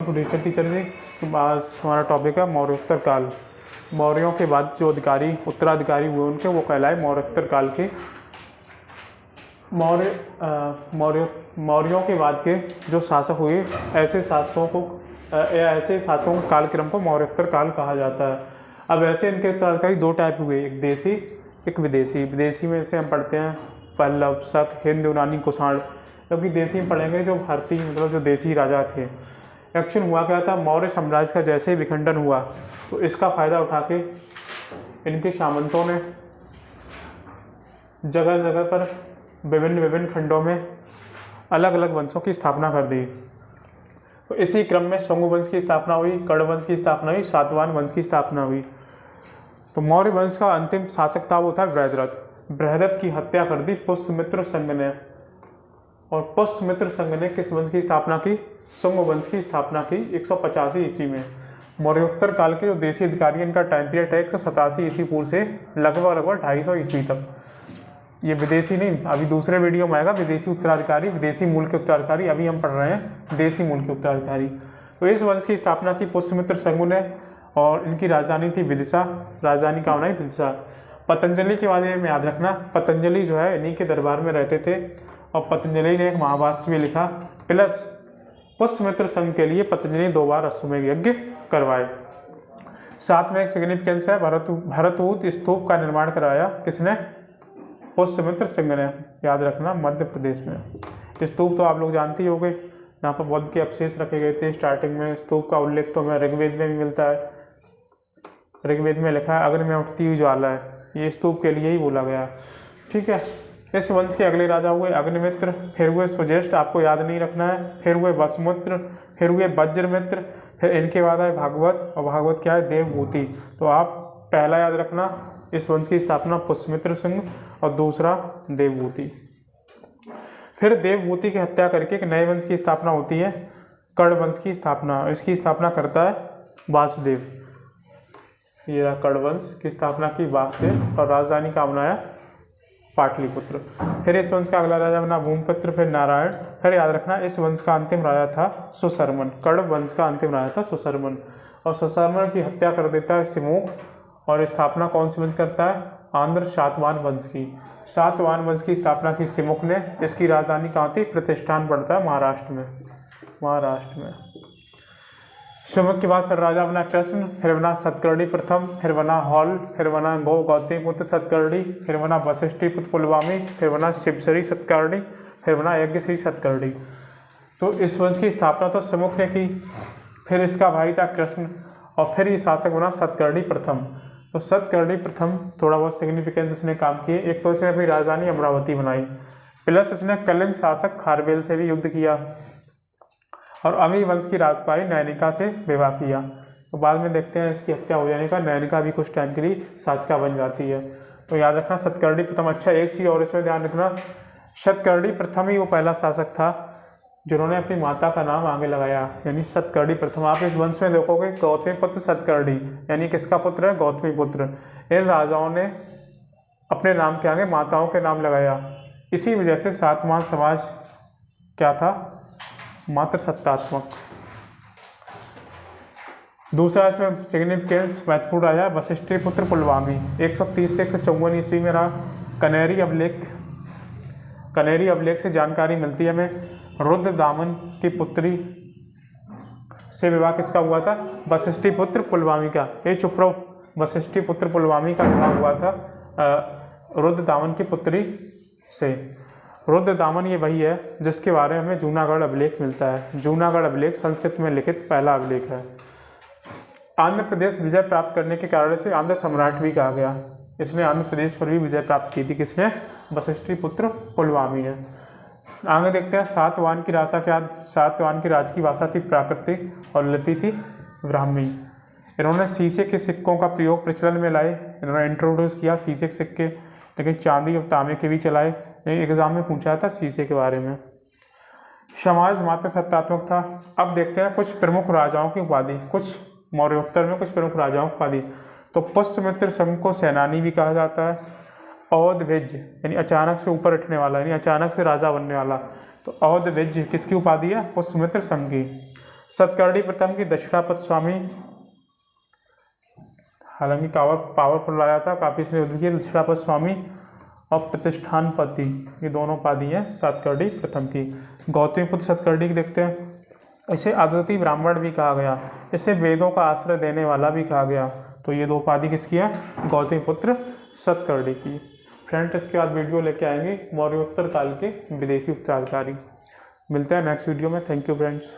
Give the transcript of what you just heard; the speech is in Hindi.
टू डिजिटल टीचर जी। तो आज हमारा टॉपिक है मौर्योत्तर काल। मौर्यों के बाद जो उत्तराधिकारी हुए उनके वो कहलाए मौर्योत्तर काल के। मौर्यों के बाद के जो शासक हुए ऐसे शासकों को कालक्रम को मौर्योत्तर काल कहा जाता है। अब ऐसे इनके उत्तराधिकारी दो टाइप हुए, एक देसी एक विदेशी। विदेशी में से हम पढ़ते हैं पल्लव, शक, हिंद, यूनानी, कुषाण। क्योंकि देसी में पढ़ेंगे जो भारतीय मतलब जो देसी राजा थे। एक्चुअल हुआ क्या था, मौर्य साम्राज्य का जैसे ही विखंडन हुआ तो इसका फायदा उठा के इनके सामंतों ने जगह जगह पर विभिन्न खंडों में अलग अलग वंशों की स्थापना कर दी। तो इसी क्रम में शुंग वंश की स्थापना हुई, कर्ण वंश की स्थापना हुई, सातवाहन वंश की स्थापना हुई। तो मौर्य वंश का अंतिम शासक था वो था बृहद्रथ। बृहद्रथ की हत्या कर दी पुष्यमित्र संघ ने। और पुष्यमित्र संघ ने किस वंश की स्थापना की? शुंग वंश की स्थापना की 185 ईस्वी में। मौर्योत्तर काल के जो देशी अधिकारी इनका टाइम पीरियड है 187 ईस्वी पूर्व से लगभग 250 ईस्वी तक। ये विदेशी नहीं, अभी दूसरे वीडियो में आएगा विदेशी उत्तराधिकारी, विदेशी मूल के उत्तराधिकारी। अभी हम पढ़ रहे हैं देशी मूल के उत्तराधिकारी। तो इस वंश की स्थापना की पुष्यमित्र संघ ने और इनकी राजधानी थी विदिशा। राजधानी का बनाई विदिशा। पतंजलि के बारे में याद रखना, पतंजलि जो है इन्हीं के दरबार में रहते थे और पतंजलि ने एक महाभाष्य भी लिखा। प्लस पुष्यमित्र संघ के लिए पतंजलि 2 बार अश्वमेध यज्ञ करवाए। साथ में एक सिग्निफिकेंस है, भरतूत स्तूप का निर्माण कराया किसने? पुष्यमित्र संघ ने। याद रखना, मध्य प्रदेश में। स्तूप तो आप लोग जानते ही होंगे, यहाँ पर बौद्ध के अवशेष रखे गए थे। स्टार्टिंग में स्तूप का उल्लेख तो हमें ऋग्वेद में भी मिलता है। ऋग्वेद में लिखा है अग्नि में उठती हुई ज्वाला है, ये स्तूप के लिए ही बोला गया। ठीक है। इस वंश के अगले राजा हुए अग्निमित्र, फिर हुए सुज्येष्ठ, आपको याद नहीं रखना है, फिर हुए वसुमित्र, फिर हुए वज्रमित्र, फिर इनके बाद आए भागवत। और भागवत क्या है? देवभूति। तो आप पहला याद रखना, इस वंश की स्थापना पुष्यमित्र सिंह और दूसरा देवभूति। फिर देवभूति की हत्या करके एक नए वंश की स्थापना होती है, कर्ण वंश की स्थापना। इसकी स्थापना करता है वासुदेव। ये रहा कर्ण वंश की स्थापना की वासुदेव और राजधानी का बनाया पाटलिपुत्र। फिर इस वंश का अगला राजा बना भूमिपुत्र, फिर नारायण। फिर याद रखना इस वंश का अंतिम राजा था सुशर्मन। कर्ण वंश का अंतिम राजा था सुशर्मन। और सुशर्मन की हत्या कर देता है सिमुक। और स्थापना कौन सी वंश करता है? आंध्र सातवाहन वंश की। सातवाहन वंश की स्थापना की सिमुक ने। इसकी राजधानी कहाँ थी? प्रतिष्ठान पड़ता है महाराष्ट्र में। सिमुक के बाद फिर राजा बना कृष्ण, फिर बना सतकर्णी प्रथम, फिर बना हॉल, फिर बना गौतमीपुत्र सतकर्णी, फिर बना वशिष्ठीपुत्र पुलवामी, फिर बना शिवश्री सतकर्णी, फिर बना यज्ञश्री सतकर्णी। तो इस वंश की स्थापना तो सिमुक ने की। फिर इसका भाई था कृष्ण और फिर ये शासक बना सतकर्णी प्रथम। तो सतकर्णी प्रथम थोड़ा बहुत सिग्निफिकेंस इसने काम किए। एक तो इसने अपनी राजधानी अमरावती बनाई, प्लस इसने कलिंग शासक खारवेल से भी युद्ध किया और अमी वंश की राजकुमारी नैनिका से विवाह किया। तो बाद में देखते हैं इसकी हत्या हो जाने का नैनिका भी कुछ टाइम के लिए शासिका बन जाती है। तो याद रखना सतकर्णी प्रथम। अच्छा, एक चीज़ और इसमें ध्यान रखना, सतकर्णी प्रथम ही वो पहला शासक था जिन्होंने अपनी माता का नाम आगे लगाया, यानी सतकर्णी प्रथम। आप इस वंश में देखोगे गौतमीपुत्र सतकर्णी, यानी किसका पुत्र है? गौतमीपुत्र। इन राजाओं ने अपने नाम के आगे माताओं के नाम लगाया। इसी वजह से सातवाहन समाज क्या था? मात्र सत्तात्मक। दूसरा इसमें सिग्निफिकेंस महत्वपूर्ण राजा वशिष्ठीपुत्र पुलवामी 130 से 154 ईस्वी में रहा। कनेरी अभिलेख से जानकारी मिलती है हमें रुद्रदामन की पुत्री से विवाह किसका हुआ था? वशिष्ठीपुत्र पुलवामी का। ये चुप रहो, वशिष्ठीपुत्र पुलवामी का विवाह हुआ था रुद्रदामन की पुत्री से। रुद्रदामन ये वही है जिसके बारे में हमें जूनागढ़ अभिलेख मिलता है। जूनागढ़ अभिलेख संस्कृत में लिखित पहला अभिलेख है। आंध्र प्रदेश विजय प्राप्त करने के कारण से आंध्र सम्राट भी कहा गया। इसने आंध्र प्रदेश पर भी विजय प्राप्त की थी। किसने? वशिष्ठीपुत्र पुलवामी ने। आगे देखते हैं सातवाहन की राज की भाषा थी प्राकृतिक और लिपि थी ब्राह्मी। इन्होंने शीशे के सिक्कों का प्रयोग प्रचलन में लाए। इन्होंने इंट्रोड्यूस किया शीशे के सिक्के, लेकिन चांदी और तांबे के भी चलाए। एग्जाम में पूछा था शीशे के बारे में। समाज मात्र सत्तात्मक था। अब देखते हैं कुछ प्रमुख राजाओं की उपाधि, कुछ मौर्योत्तर में कुछ प्रमुख राजाओं की उपाधि। तो पुष्यमित्र संघ को सेनानी भी कहा जाता है। अवधविज यानी अचानक से ऊपर उठने वाला, यानी अचानक से राजा बनने वाला। तो अवधविज किसकी उपाधि है? पुष्यमित्र संघ की। सतकर्णी प्रथम की दक्षिणापत स्वामी, हालांकि पावरफुल राजा था, काफी इसने युद्ध किए। दक्षिणापत स्वामी और प्रतिष्ठानपति, ये दोनों उपाधि हैं सतकर्णी प्रथम की। गौतमीपुत्र सतकर्णी की देखते हैं। इसे अद्वितीय ब्राह्मण भी कहा गया, इसे वेदों का आश्रय देने वाला भी कहा गया। तो ये दो उपाधि किसकी है? गौतमीपुत्र सतकर्णी की। फ्रेंड्स, इसके बाद वीडियो लेके आएंगे मौर्योत्तर काल के विदेशी उत्तराधिकारी। मिलते हैं नेक्स्ट वीडियो में। Thank you friends.